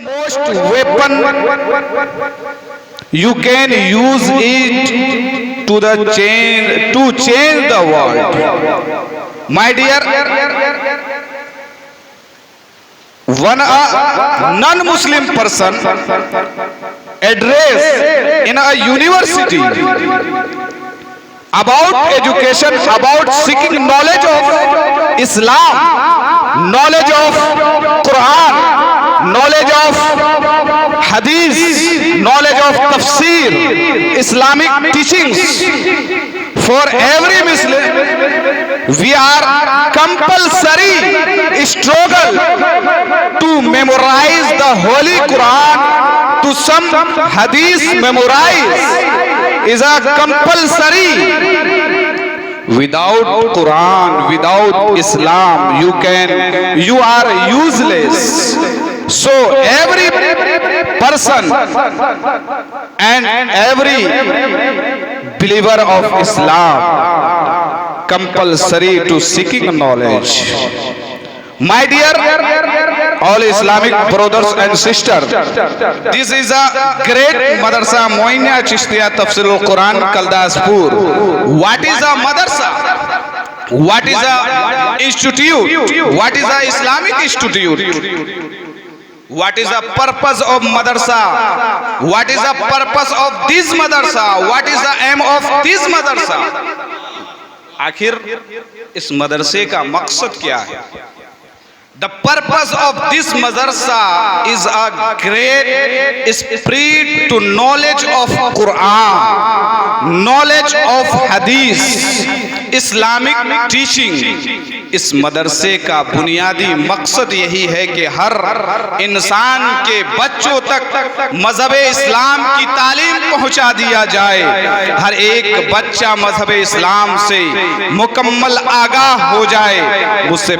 most weapon you can use it to change the world. My dear, one non-Muslim person address in a university about education, about seeking knowledge of Islam, knowledge of Quran, knowledge of Hadith, knowledge of Tafsir, Islamic teachings. For every Muslim, we are compulsory struggle to memorize the Holy Quran, to some Hadith memorize is a compulsory. Without Quran, without Islam, you are useless. So every person and every believer of Islam compulsory to seeking knowledge. My dear all Islamic brothers and sisters, this is a great madrasa Moinia Chishtiya Tafsirul Quran Kaldaspur. What is a madrasa? What is a institute? What is a Islamic institute? What is the purpose of madrasa? What is the purpose of this madrasa? What is the aim of this madrasa? आखिर इस मदरसे का मकसद क्या है? The purpose of this madrasa is a great spread to knowledge of Quran, knowledge of Hadith, Islamic teaching. इस मदरसे का बुनियादी मकसद यही है कि हर इंसान के बच्चों तक मजहब इस्लाम की तालीम पहुंचा दिया जाए। हर एक बच्चा मजहब इस्लाम से मुकम्मल आगाह हो जाए। मुझसे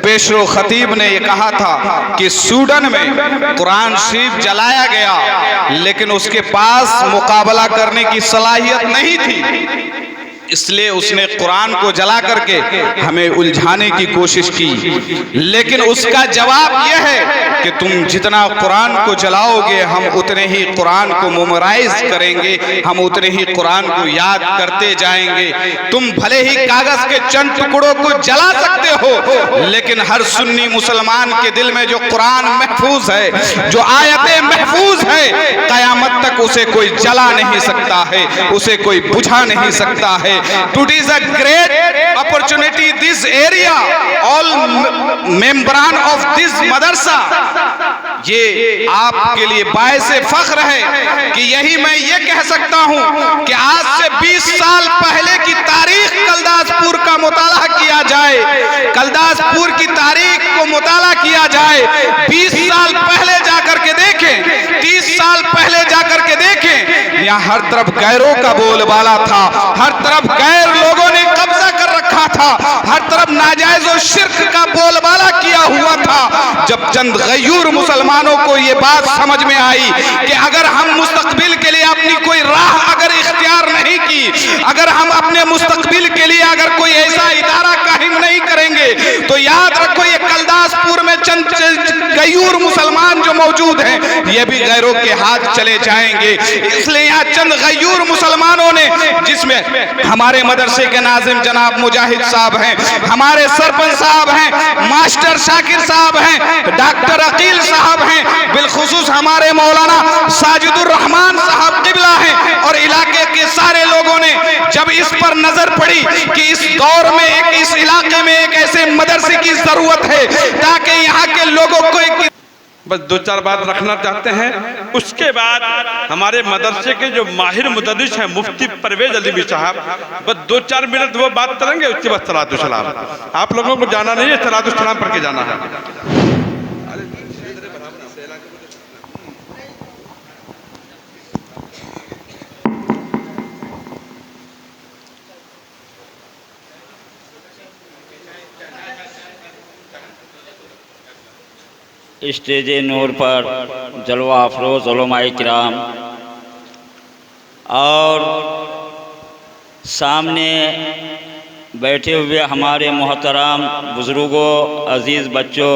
पेशरो खतीब ने ये कहा था कि सूडान में कुरान शरीफ जलाया गया, लेकिन उसके पास मुकाबला करने की सलाहियत नहीं थी, इसलिए उसने कुरान को जला करके हमें उलझाने की कोशिश की। लेकिन उसका जवाब यह है कि तुम जितना कुरान को जलाओगे, हम उतने ही कुरान को मेमोराइज करेंगे, हम उतने ही कुरान को याद करते जाएंगे। तुम भले ही कागज के चंद टुकड़ों को जला सकते हो, लेकिन हर सुन्नी मुसलमान के दिल में जो कुरान महफूज है, जो आयतें महफूज है, कयामत तक उसे कोई जला नहीं सकता है, उसे कोई बुझा नहीं सकता है। Today is a great opportunity. This area, all membran of this madrasa, ये आपके लिए बायसे फख्र है कि यही मैं ये कह सकता हूँ कि आज से 20 साल पहले की तारीख कलदासपुर का मुताला किया जाए, कलदासपुर की तारीख को मुताला किया जाए। 20 साल पहले जाकर के देखें, 30 साल पहले जाकर के देखें, यहाँ हर तरफ गैरों का बोलबाला था, हर तरफ गैर लोगों ने कब्जा कर रखा था, हर तरफ नाजायज और शिर्क का बोलबाला किया हुआ था। जब चंद गयूर मुसलमानों को ये बात समझ में आई कि अगर हम मुस्तकबिल के लिए अपनी कोई राह अगर इख्तियार नहीं की, अगर हम अपने मुस्तकबिल के लिए अगर कोई ऐसा इदारा कायम नहीं करेंगे, तो याद रखो ये कलदासपुर में चंद गयूर मुसलमान जो मौजूद हैं, ये भी गैरों के हाथ चले जाएंगे। इसलिए यहाँ चंद गयूर मुसलमानों ने, जिसमें हमारे मदरसे के नाजिम जनाब मुजाहिद साहब हैं, हमारे सरपंच साहब हैं, मास्टर शाकिर साहब हैं, डॉक्टर अकील साहब हैं, बिलखुसूस हमारे मौलाना साजिदुर रहमान साहब क़िबला हैं, और इलाके के सारे लोगों ने जब इस पर नजर पड़ी कि इस दौर में इस इलाके में एक ऐसे मदरसे की जरूरत है ताकि यहाँ के लोगों को बस दो चार बात रखना चाहते हैं। उसके बाद हमारे मदरसे के जो माहिर मुदर्रिस हैं मुफ्ती परवेज अली साहब, बस 2-4 मिनट वो बात करेंगे। उसके बाद सलातु सलाम। आप लोगों को जाना नहीं है, सलातु सलाम पढ़ के जाना है। स्टेज नूर पर जलवा अफरोज़ उलमाए किराम और सामने बैठे हुए हमारे मोहतरम बुज़ुर्गों, अज़ीज़ बच्चों,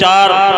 4,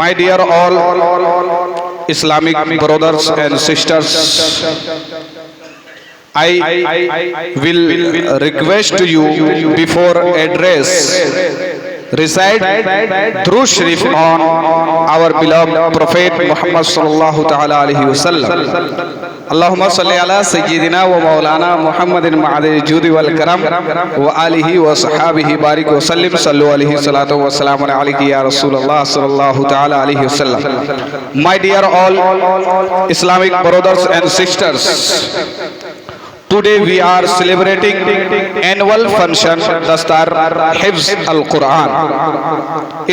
My dear all Islamic brothers and sisters, I will request you before address recite Durood Sharif on our beloved Prophet Muhammad sallallahu ta'ala alayhi wa sallam. Allahumma salli ala sayyidina wa maulana Muhammadin ma'adil judi wal karam wa alihi wa sahabihi barik wa sallim, sallu alayhi salatu wa salamun alayki ya Rasulullah sallallahu ta'ala alayhi wa sallam. My dear all Islamic brothers and sisters, today we are celebrating annual function Dastar Hifz al-Quran.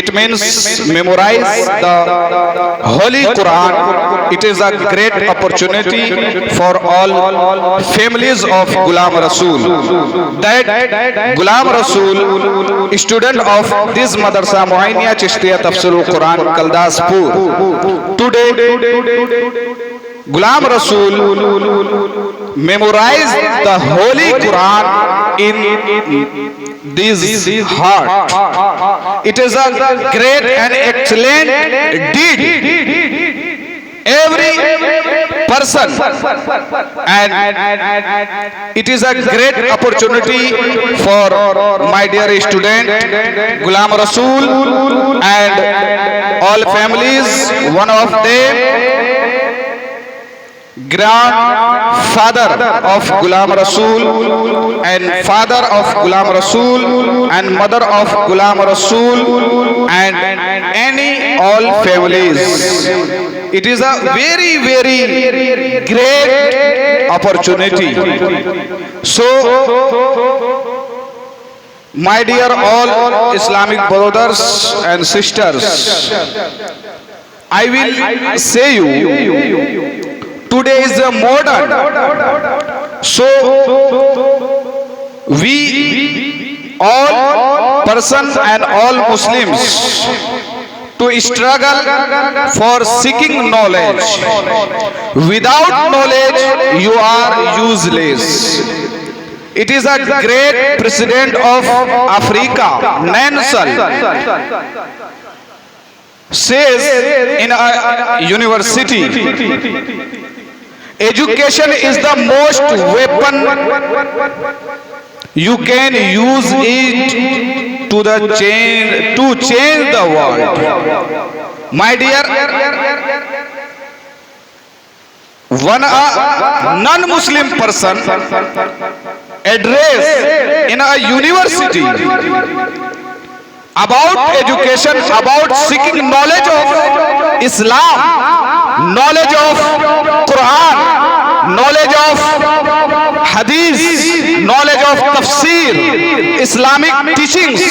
It means memorize the Holy Quran. It is a great opportunity for all families of Ghulam Rasool. That Ghulam Rasool, student of this Madrasa Muainiya Chishtiya Tafsirul Quran Kaldaspur, today Ghulam Rasool memorized the Holy Quran in this heart. It is a great and excellent deed. Every person, and it is a great opportunity for my dear student Ghulam Rasool and all families. One of them grandfather of Ghulam Rasool and father of Ghulam Rasool and mother of Ghulam Rasool and any all families. It is a very, very great opportunity. So, my dear all Islamic brothers and sisters, I will say you, today is a modern, so we all persons and all Muslims to struggle for seeking knowledge. Without knowledge you are useless. It is a great president of Africa, Nelson, says in a university, education is the most weapon you can use it to change the world. My dear, one non-Muslim person address in a university about education, about seeking knowledge of Islam, knowledge of Quran, knowledge of Hadith, knowledge of Tafsir, Islamic teachings.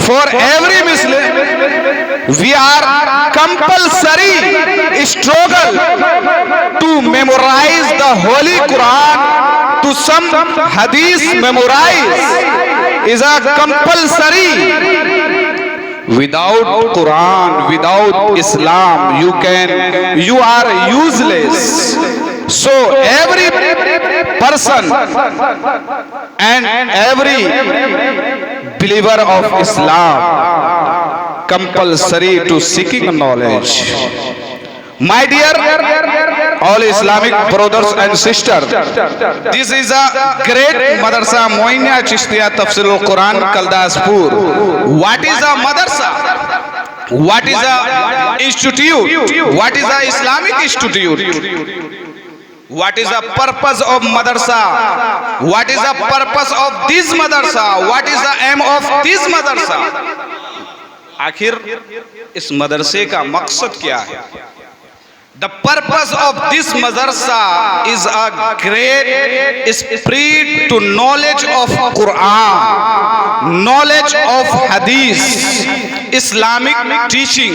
For every Muslim, we are compulsory struggle to memorize the Holy Quran, to some Hadith memorize is a compulsory. Without Quran, without Islam, you are useless. So every person and every believer of Islam compulsory to seeking knowledge. My dear all Islamic brothers and sisters, this is a great Madrasa Muainiya Chishtiya Tafsirul Quran Kaldaspur. What is a Madrasa? What is a institute? What is a Islamic institute? What is the purpose of Madrasa? What is the purpose of this Madrasa? What is the aim of this Madrasa? आखिर इस मदरसे का मकसद क्या है? The purpose of this madrasa is a great spread to knowledge of Quran, knowledge of Hadith, Islamic teaching.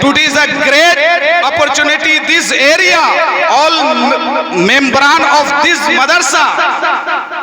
Today is a great opportunity. This area, all membran of this madrasa,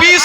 20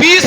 20